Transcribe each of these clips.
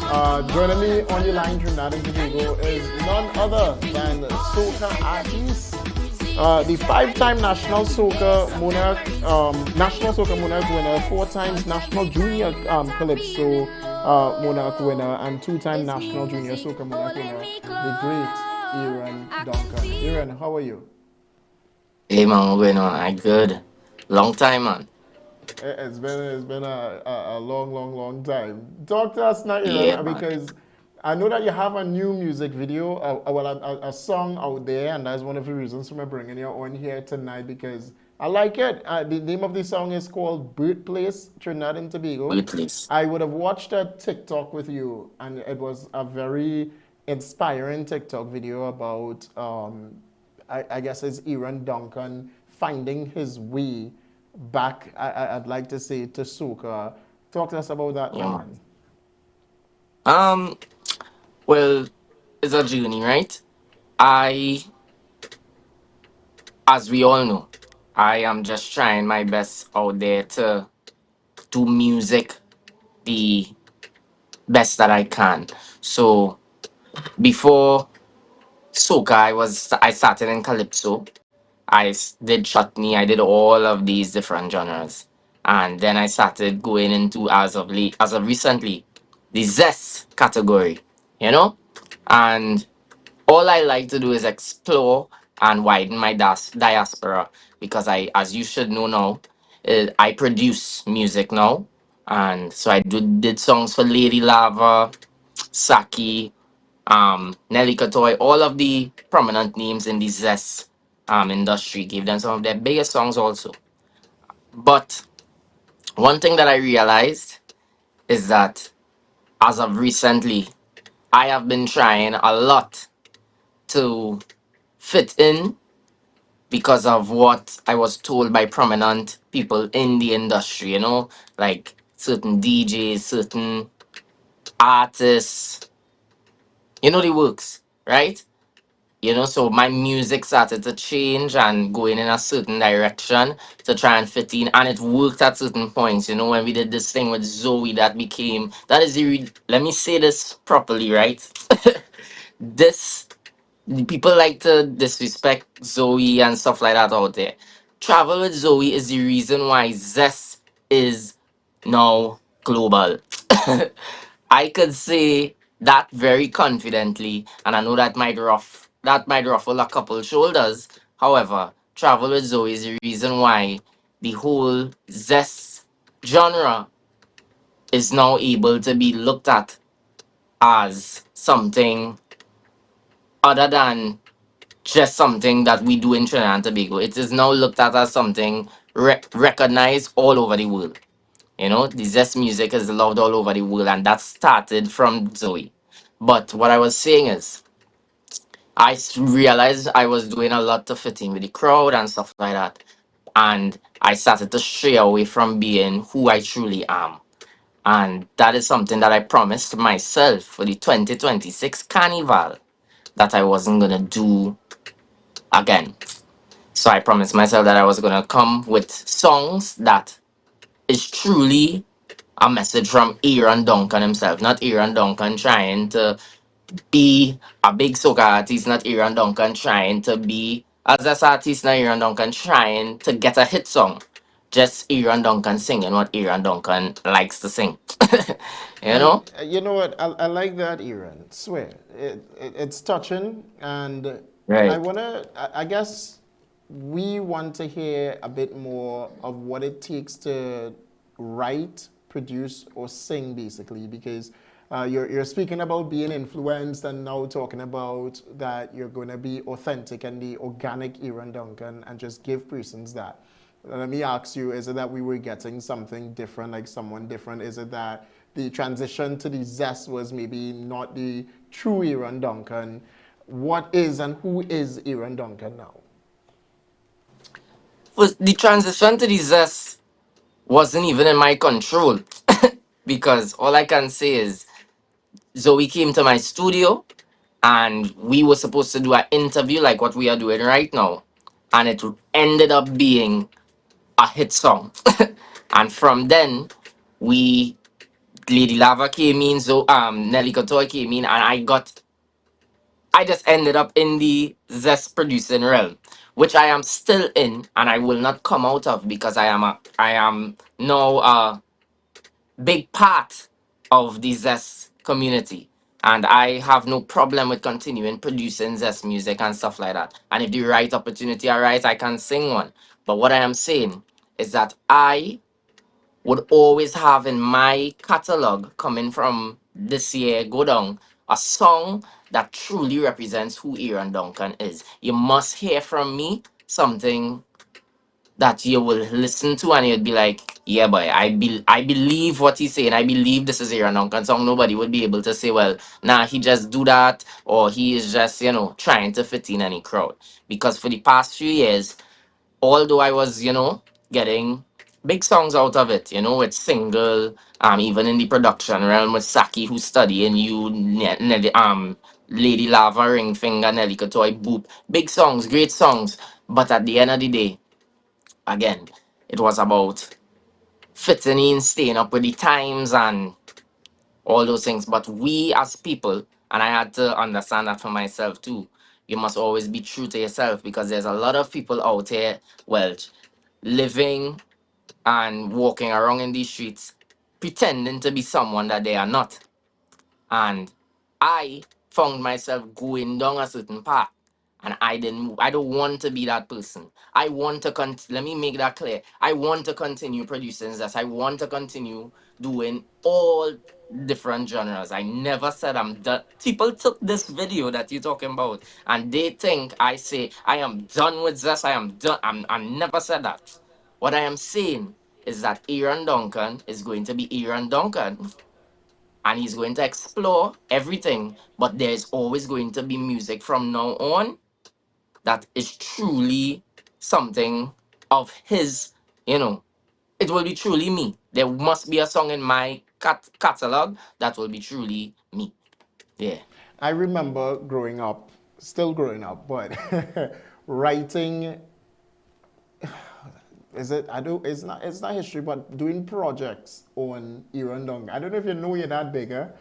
Joining me on the line, Trinidad and Tobago, is none other than Soca artiste, the five-time National Soca Monarch winner, four times National Junior Calypso Monarch winner, and two-time National Junior Soca Monarch winner, the great Aaron Duncan. Aaron, how are you? Hey man, what's going on? I good. Long time, man. It's been a long, long, long time. Talk to us now, Aaron, Yeah, man. because I know that you have a new music video, a song out there, and that's one of the reasons for me bringing you on here tonight because I like it. The name of the song is called "Birthplace," Trinidad and Tobago. Birthplace. I would have watched a TikTok with you, and it was a very inspiring TikTok video about, I guess it's Aaron Duncan finding his way back, I'd like to say, to Soca. Talk to us about that Yeah, one, man. man. Um, well, it's a journey, right? I, as we all know, I am just trying my best out there to do music the best that I can. So before Soca, I started in Calypso. Did chutney. I did all of these different genres, and then I started going into as of recently, the zest category. You know, and all I like to do is explore and widen my diaspora because as you should know now, I produce music now, and so did songs for Lady Lava, Saki, Nelly Katoy, all of the prominent names in the zest industry, gave them some of their biggest songs also. But one thing that I realized is that as of recently, I have been trying a lot to fit in because of what I was told by prominent people in the industry, like certain DJs, certain artists, the works, right? So my music started to change and going in a certain direction to try and fit in, and it worked at certain points. When we did this thing with Zoe, that is let me say this properly, right? This People like to disrespect Zoe and stuff like that out there. Travel with Zoe is the reason why Zest is now global. I could say that very confidently, and I know that might ruffle a couple shoulders. However, Travel with Zoe is the reason why the whole Zest genre is now able to be looked at as something other than just something that we do in Trinidad and Tobago. It is now looked at as something recognized all over the world. The zest music is loved all over the world, and that started from Zoe. But what I was saying is, realized I was doing a lot to fit in with the crowd and stuff like that. And I started to stray away from being who I truly am. And that is something that I promised myself for the 2026 carnival that I wasn't going to do again. So I promised myself that I was gonna come with songs that is truly a message from Aaron Duncan himself, not Aaron Duncan trying to be a big soca artist, not Aaron Duncan trying to be as a artist, not Aaron Duncan trying to get a hit song. Just Aaron Duncan singing what Aaron Duncan likes to sing. you And know? you know what? I like that, Aaron. Swear, it's touching, and I Right. wanna. I guess we want to hear a bit more of what it takes to write, produce, or sing, basically, because you're speaking about being influenced, and now talking about that you're going to be authentic and the organic Aaron Duncan, and just give persons that. Let me ask you, is it that we were getting something different, like someone different? Is it that the transition to the zest was maybe not the true Aaron Duncan? What is and who is Aaron Duncan now? Was the transition to the zest wasn't even in my control because all I can say is Zoe came to my studio and we were supposed to do an interview like what we are doing right now. And it ended up being a hit song. And from then, we Lady Lava came in, so Nelly Kotoy came in, and I just ended up in the zest producing realm, which I am still in, and I will not come out of because I am now a big part of the zest community. And I have no problem with continuing producing zest music and stuff like that. And if the right opportunity arises, I can sing one. But what I am saying is that I would always have in my catalog coming from this year go down a song that truly represents who Aaron Duncan is. You must hear from me something that you will listen to and you'd be like, yeah, boy, I believe what he's saying. I believe this is Aaron Duncan song. Nobody would be able to say, well, nah, he just do that or he is just, trying to fit in any crowd. Because for the past few years, although I was, getting big songs out of it, with single, even in the production realm with Saki who's studying you, Lady Lava, Ring Finger, Nelly Kotoy, Boop. Big songs, great songs. But at the end of the day, again, it was about fitting in, staying up with the times and all those things. But we as people, and I had to understand that for myself too, you must always be true to yourself because there's a lot of people out here, well, living and walking around in these streets pretending to be someone that they are not. And I found myself going down a certain path. And I don't want to be that person. I want to let me make that clear. I want to continue producing this. I want to continue doing all different genres. I never said I'm done. People took this video that you're talking about and they think I say I am done with this. I am done. I never said that. What I am saying is that Aaron Duncan is going to be Aaron Duncan and he's going to explore everything, but there's always going to be music from now on that is truly something of his, you know, it will be truly me. There must be a song in my catalog that will be truly me. Yeah. I remember growing up, still growing up, but writing is it I do it's not history, but doing projects on Aaron Duncan. I don't know if you know your dad bigger,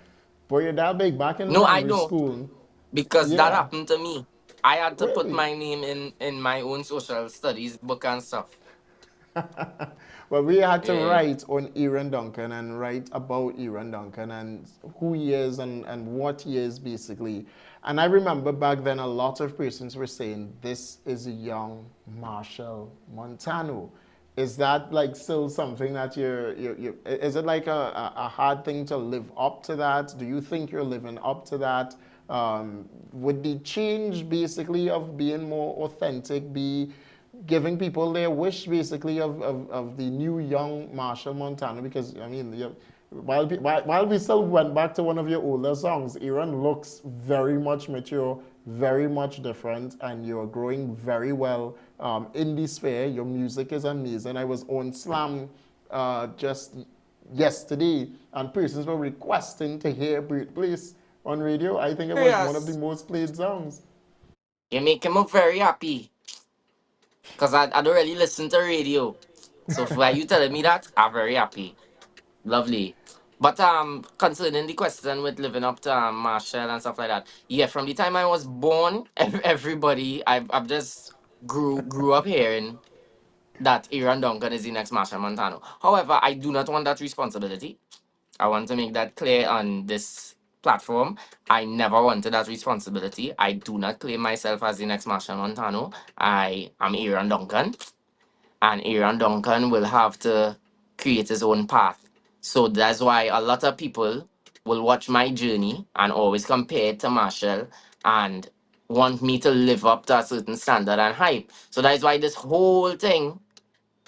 but your dad big back in No, I primary don't, school. because that Yeah, happened to me. I had to put really. my name in my own social studies book and stuff. Well, we had to Yeah. write on Aaron Duncan and write about Aaron Duncan and who he is and what he is basically. And I remember back then a lot of persons were saying, this is a young Machel Montano. Is that like still something that is it like a hard thing to live up to that? Do you think you're living up to that? Would the change basically of being more authentic be giving people their wish basically of the new young Machel Montano? Because I mean, while we still went back to one of your older songs, Aaron looks very much mature, very much different, and you're growing very well in the sphere. Your music is amazing. I was on Slam just yesterday, and persons were requesting to hear Birthplace on radio. I think it was one of the Yes. most played songs. You make him very happy. Because I don't really listen to radio. So for you telling me that, I'm very happy. Lovely. But concerning the question with living up to Marshall and stuff like that, yeah, from the time I was born, everybody I've just grew up hearing that Aaron Duncan is the next Marshall Montano. However, I do not want that responsibility. I want to make that clear on this platform. I never wanted that responsibility. I do not claim myself as the next Marshall Montano. I am Aaron Duncan, and Aaron Duncan will have to create his own path. So that's why a lot of people will watch my journey and always compare it to Marshall and want me to live up to a certain standard and hype. So that's why this whole thing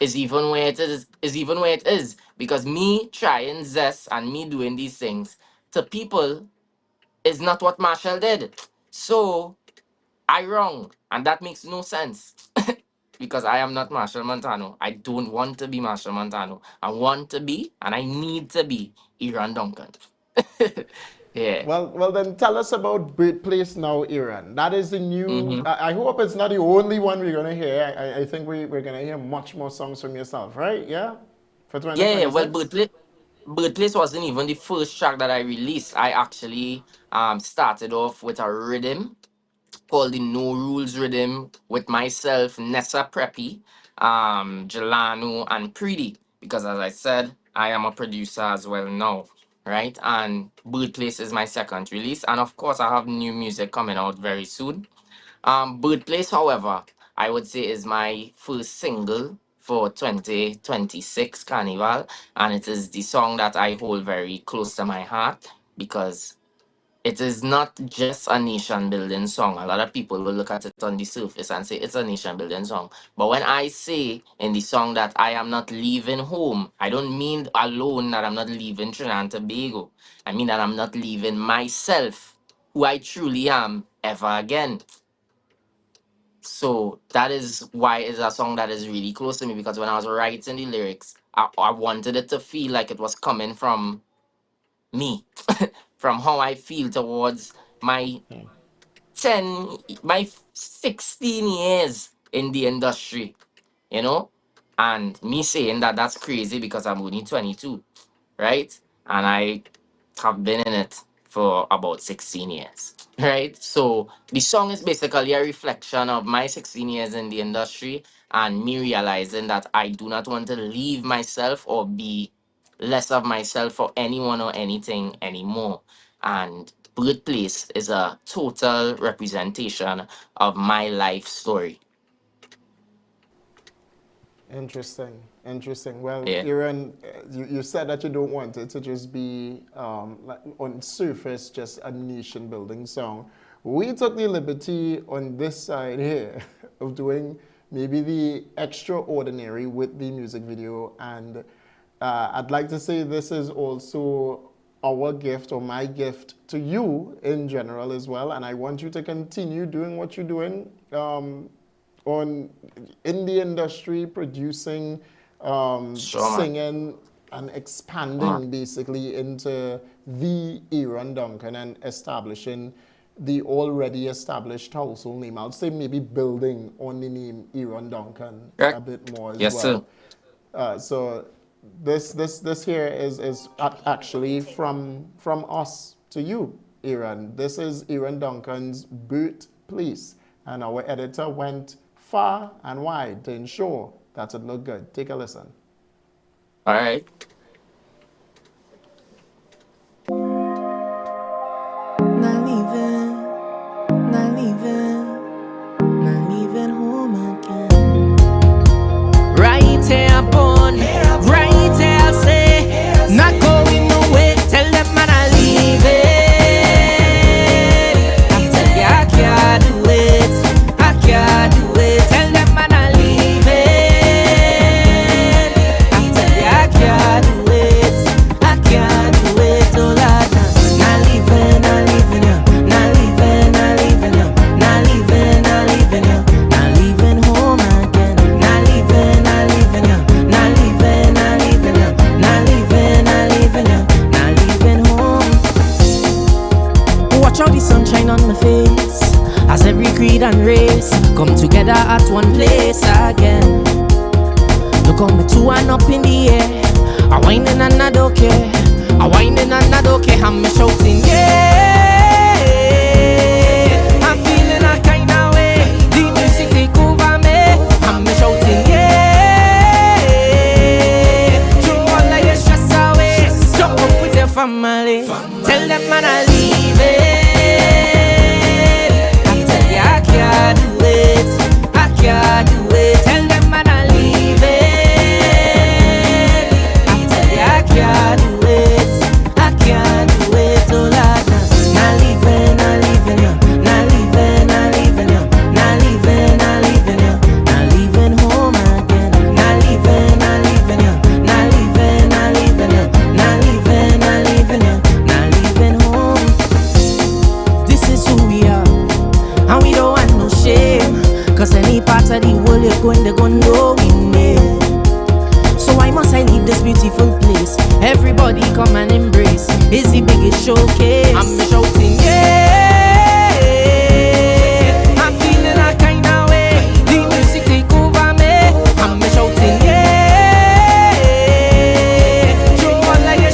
is even where it is. Because me trying zest and me doing these things to people is not what Marshall did. So I wrong. And that makes no sense. Because I am not Marshall Montano. I don't want to be Marshall Montano. I want to be and I need to be Aaron Duncan. Yeah. Well, then tell us about Birthplace now, Aaron. That is the new. Mm-hmm. I hope it's not the only one we're gonna hear. I think we're gonna hear much more songs from yourself, right? Yeah, for Yeah, well, 2026. Birthplace wasn't even the first track that I released. I actually started off with a rhythm called the No Rules Rhythm with myself, Nessa Preppy, Jelano, and Preety. Because as I said, I am a producer as well now, right? And Birthplace is my second release. And of course, I have new music coming out very soon. Birthplace, however, I would say is my first single for 2026 Carnival. And it is the song that I hold very close to my heart because it is not just a nation building song. A lot of people will look at it on the surface and say it's a nation building song. But when I say in the song that I am not leaving home, I don't mean alone that I'm not leaving Trinidad and Tobago. I mean that I'm not leaving myself, who I truly am, ever again. So that is why it's a song that is really close to me because when I was writing the lyrics, I wanted it to feel like it was coming from me, from how I feel towards my 10, my 16 years in the industry, you know? And me saying that that's crazy because I'm only 22, right? And I have been in it for about 16 years, right? So the song is basically a reflection of my 16 years in the industry and me realizing that I do not want to leave myself or be less of myself for anyone or anything anymore. And Birthplace is a total representation of my life story. Interesting, interesting. Well, Yeah. Aaron, you said that you don't want it to just be like on surface just a nation building song. We took the liberty on this side here of doing maybe the extraordinary with the music video, and I'd like to say this is also our gift or my gift to you in general as well, and I want you to continue doing what you're doing. On in the industry, producing, Sure, man. singing, and expanding basically into the Aaron Duncan and establishing the already established household name. I'll say maybe building on the name Aaron Duncan a Correct? bit more as Yes, sir. well. So this here is actually from us to you, Aaron. This is Aaron Duncan's Birthplace, and our editor went far and wide to ensure that it looked good. Take a listen. All right. Not leaving, not leaving, not leaving home again. Right here born, right here I'll say, not going nowhere. Tell them man I leave it. I tell you I can't do it, I can't do it. Tell them man I leave it. I tell you I can't do it, I can't do it. Oh Lord, not leaving, not leaving you, not leaving, not leaving you, not leaving, not leaving you, not leaving home again, not leaving, not leaving you, not leaving, not leaving you, not leaving, not leaving you, not leaving home. Watch out the sunshine on my face as every creed and race come together at one place again. Look on me two and up in the air, I whining and I don't care, I whining and I don't care, I'm shouting yeah. I'm feeling a kind of way, the music take over me, I'm shouting yeah. Throw all of your stress away, jump up with your family, tell them man I leave it. I tell you I can't do it, I can't do it. Tell them man I leave it. I tell you I can't do it, I can't do it. Oh Lord, not leaving, not leaving you, not leaving, not leaving you, not leaving, not leaving you, not leaving home again, not leaving, not leaving you, not leaving, not leaving you, not leaving, not leaving you, not leaving home. This is who we are, and we don't want no shame. Cause any part of the world you're going, they're gonna know we name. So why must I leave this beautiful place? Everybody come and embrace. It's the biggest showcase. I'm shouting yeah. I'm feeling a kind of way, the music take over me. I'm shouting yeah. Throw all of your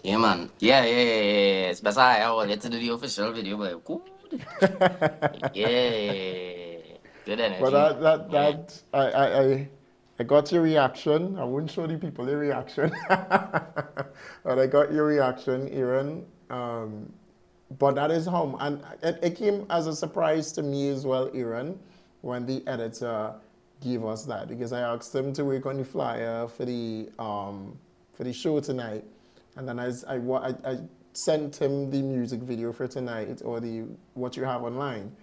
Yeah, man. Yeah. It's best I will get to do the official video, but good. Yeah. Good But energy, man. Yeah. I got your reaction. I wouldn't show the people the reaction, but I got your reaction, Aaron. But that is how, and it came as a surprise to me as well, Aaron, when the editor gave us that, because I asked him to work on the flyer for the show tonight, and then I sent him the music video for tonight, or the what you have online.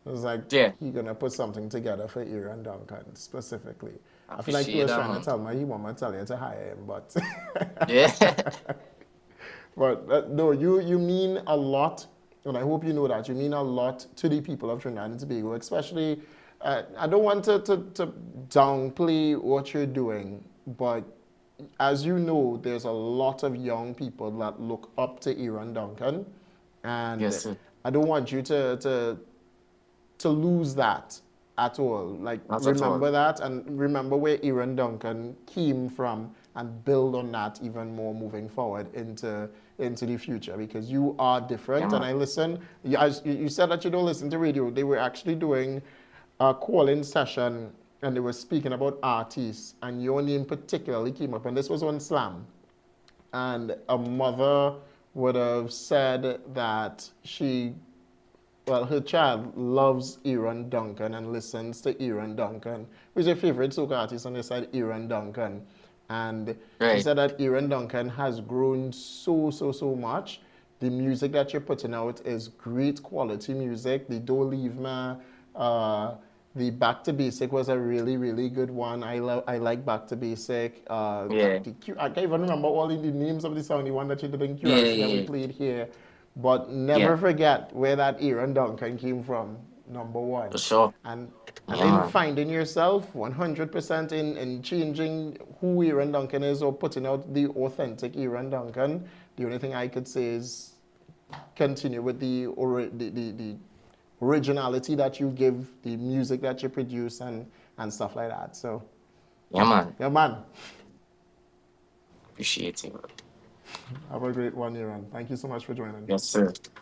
I was like, Yeah. he gonna put something together for Aaron Duncan specifically. I I feel like he appreciate was that, trying to man. tell me he want me to tell you to hire him, but Yeah. but no, you mean a lot, and I hope you know that you mean a lot to the people of Trinidad and Tobago, especially. I don't want to downplay what you're doing, but as you know, there's a lot of young people that look up to Aaron Duncan, Yes, and sir. I don't want you to lose that at all. Like, Not at all. remember that and remember where Aaron Duncan came from and build on that even more moving forward into the future, because you are Yeah, different. And man. I listen, as you said that you don't listen to radio, they were actually doing a call-in session and they were speaking about artists, and your name particularly came up, and this was on Slam. And a mother would have said that her child loves Aaron Duncan and listens to Aaron Duncan. Who's your favorite soca artist? And they said Aaron Duncan. And she Right. said that Aaron Duncan has grown so much. The music that you're putting out is great quality music. The Don't Leave Me, the Back to Basic was a really good one. I like Back to Basic. Yeah. I can't even remember all the names of the song, the one that you did in Yeah, QRC that we yeah, played here. But yeah. never forget where that Aaron Duncan came from, number one. For sure. And Yeah, in man. finding yourself 100% in changing who Aaron Duncan is, or putting out the authentic Aaron Duncan, the only thing I could say is continue with the originality that you give, the music that you produce, and stuff like that. So, Yeah, man. yeah, man, Appreciate it, bro. have a great one, Aaron. Thank you so much for joining. Yes, sir.